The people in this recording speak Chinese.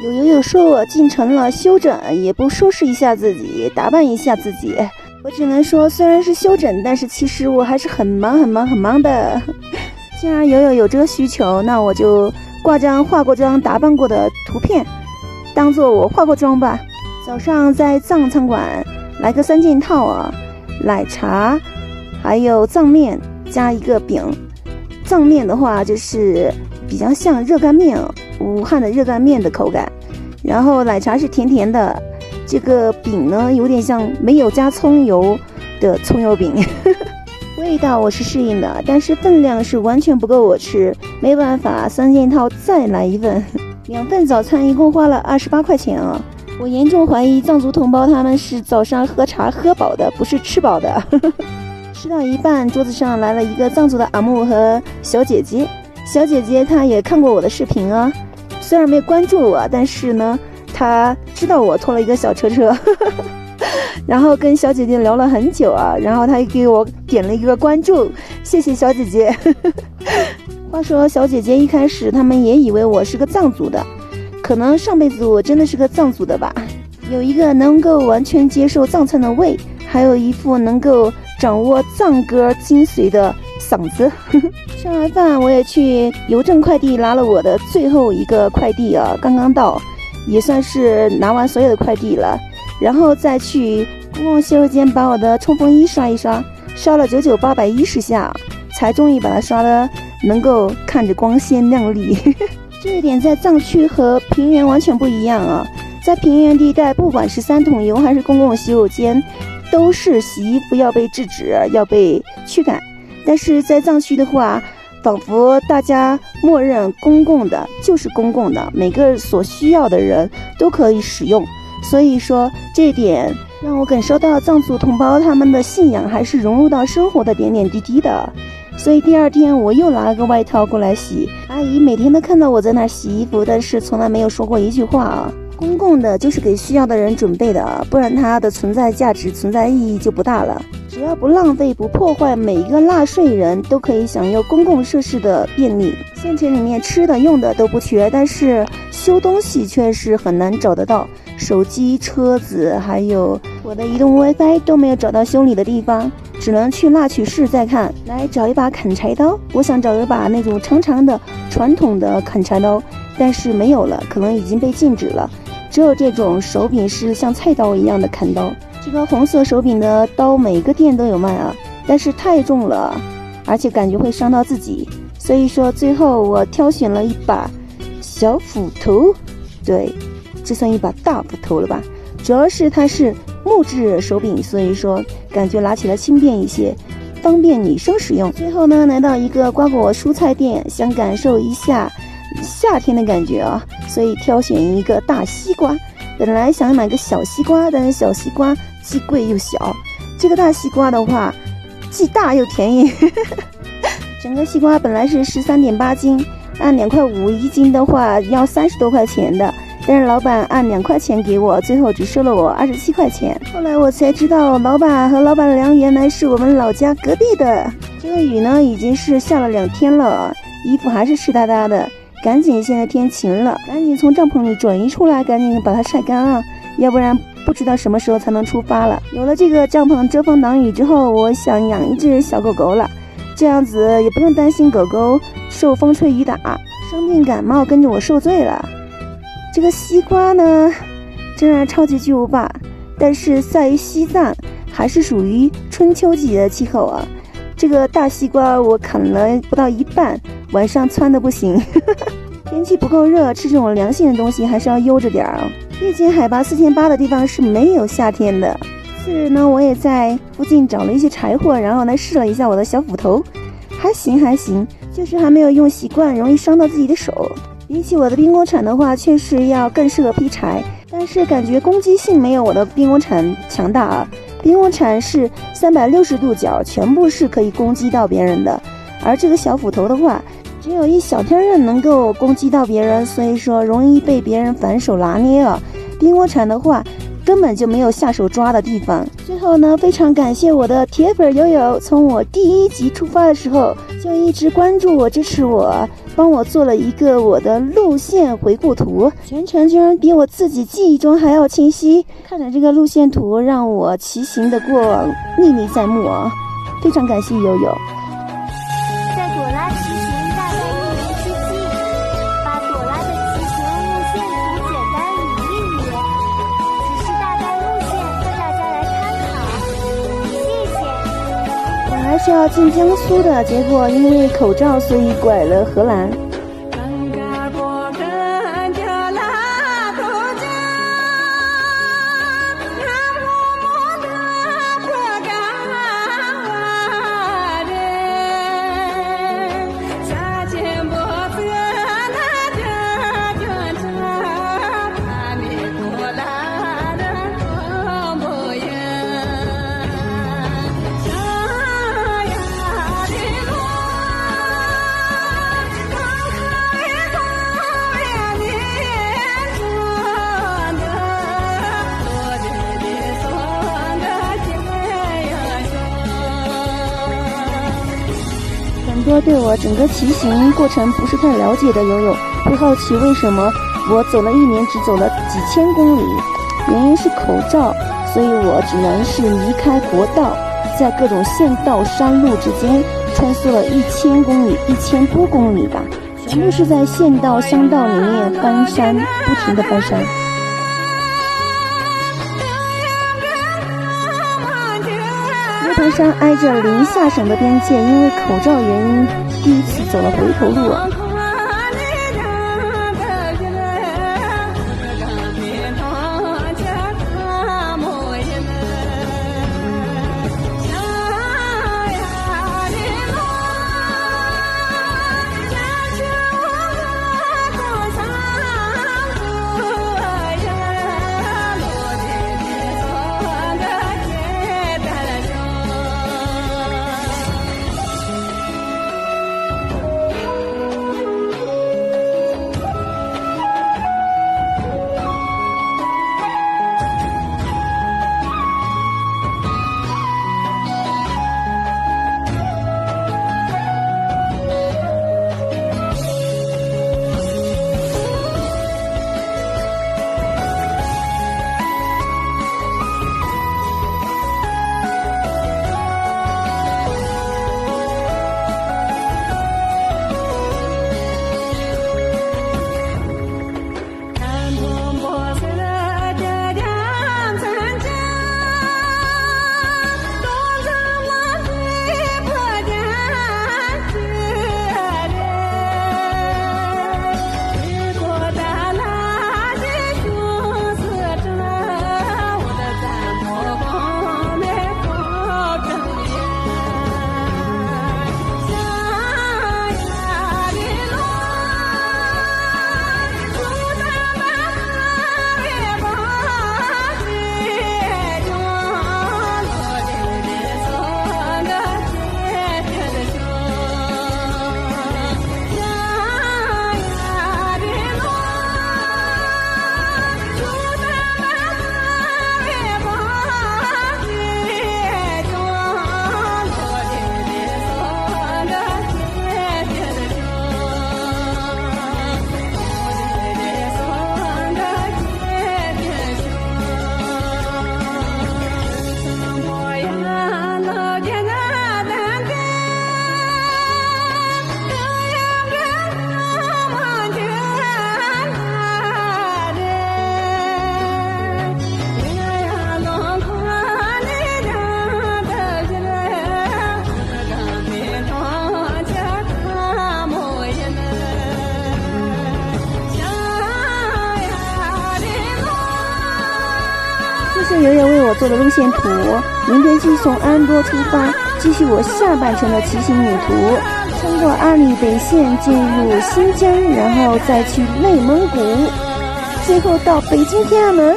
有说我进城了休整，也不收拾一下自己，打扮一下自己。我只能说，虽然是休整，但是其实我还是很忙的。既然有这个需求，那我就挂张化过妆、打扮过的图片，当做我化过妆吧。早上在藏餐馆来个3件套啊，奶茶，还有藏面加一个饼。藏面的话就是比较像热干面，武汉的热干面的口感。然后奶茶是甜甜的，这个饼呢有点像没有加葱油的葱油饼。味道我是适应的，但是分量是完全不够我吃，没办法，3件套再来一份，2份早餐一共花了28块钱啊！我严重怀疑藏族同胞他们是早上喝茶喝饱的，不是吃饱的。吃到一半，桌子上来了一个藏族的阿木和小姐姐。小姐姐她也看过我的视频啊，虽然没有关注我，但是呢，她知道我拖了一个小车。然后跟小姐姐聊了很久啊，然后她也给我点了一个关注，谢谢小姐姐。话说小姐姐一开始他们也以为我是个藏族的，可能上辈子我真的是个藏族的吧，有一个能够完全接受藏餐的胃，还有一副能够掌握藏歌精髓的嗓子。吃完饭我也去邮政快递拿了我的最后一个快递啊，刚刚到，也算是拿完所有的快递了。然后再去公共洗手间把我的冲锋衣刷一刷，刷了99810下，才终于把它刷的能够看着光鲜亮丽。这一点在藏区和平原完全不一样啊！在平原地带，不管是3桶油还是公共洗手间，都是洗衣服要被制止，要被驱赶。但是在藏区的话，仿佛大家默认公共的就是公共的，每个所需要的人都可以使用。所以说这一点让我感受到藏族同胞他们的信仰还是融入到生活的点点滴滴的。所以第2天我又拿了个外套过来洗，阿姨每天都看到我在那儿洗衣服，但是从来没有说过一句话啊。公共的就是给需要的人准备的，不然它的存在价值、存在意义就不大了。只要不浪费、不破坏，每一个纳税人都可以享有公共设施的便利。县城里面吃的用的都不缺，但是修东西却是很难找得到，手机、车子还有我的移动 WiFi 都没有找到修理的地方，只能去蜡曲市再看，来找一把砍柴刀。我想找一把那种长长的传统的砍柴刀，但是没有了，可能已经被禁止了。只有这种手柄是像菜刀一样的砍刀。这个红色手柄的刀每个店都有卖啊，但是太重了，而且感觉会伤到自己，所以说最后我挑选了一把小斧头。对，这算一把大斧头了吧，主要是它是木质手柄，所以说感觉拿起来轻便一些，方便女生使用。最后呢，来到一个瓜果蔬菜店，想感受一下夏天的感觉啊，所以挑选一个大西瓜。本来想买个小西瓜，但是小西瓜既贵又小，这个大西瓜的话既大又便宜。整个西瓜本来是13.8斤，按2.5块一斤的话要30多块钱的，但是老板按2块钱给我，最后只收了我27块钱。后来我才知道，老板和老板娘原来是我们老家隔壁的。这个雨呢已经是下了2天了，衣服还是湿哒哒的，赶紧现在天晴了，赶紧从帐篷里转移出来，赶紧把它晒干啊，要不然不知道什么时候才能出发了。有了这个帐篷遮风挡雨之后，我想养一只小狗狗了，这样子也不用担心狗狗受风吹雨打，生病感冒跟着我受罪了。这个西瓜呢真是超级巨无霸，但是在于西藏还是属于春秋季的气候啊。这个大西瓜我啃了不到一半，晚上窜的不行。天气不够热，吃这种凉性的东西还是要悠着点啊。毕竟海拔4800的地方是没有夏天的。次日呢，我也在附近找了一些柴火，然后来试了一下我的小斧头，还行，就是还没有用习惯，容易伤到自己的手。比起我的冰工铲的话，确实要更适合劈柴，但是感觉攻击性没有我的冰工铲强大啊。冰工铲是360度角，全部是可以攻击到别人的，而这个小斧头的话，只有一小天刃能够攻击到别人，所以说容易被别人反手拿捏啊。冰工铲的话根本就没有下手抓的地方。最后呢，非常感谢我的铁粉友友，从我第1集出发的时候就一直关注我、支持我，帮我做了一个我的路线回顾图，全程居然比我自己记忆中还要清晰。看着这个路线图，让我骑行的过历历在目啊！非常感谢悠悠。在朵拉骑行大概1年之际，把朵拉的骑行路线图简单捋一捋，只是大概路线供大家来参考。谢谢。本来是要进江苏的，结果因为口罩，所以拐了荷兰。很多对我整个骑行过程不是太了解的游泳会好奇为什么我走了1年只走了几千公里，原因是口罩，所以我只能是离开国道，在各种县道山路之间穿梭了1000公里，1000多公里吧，全部是在县道乡道里面翻山，不停的翻山。这盘山挨着临夏省的边界，因为口罩原因，第一次走了回头路啊。谢谢友友为我做的路线图，明天继续从安多出发，继续我下半程的骑行旅途，穿过阿里北线进入新疆，然后再去内蒙古，最后到北京天安门。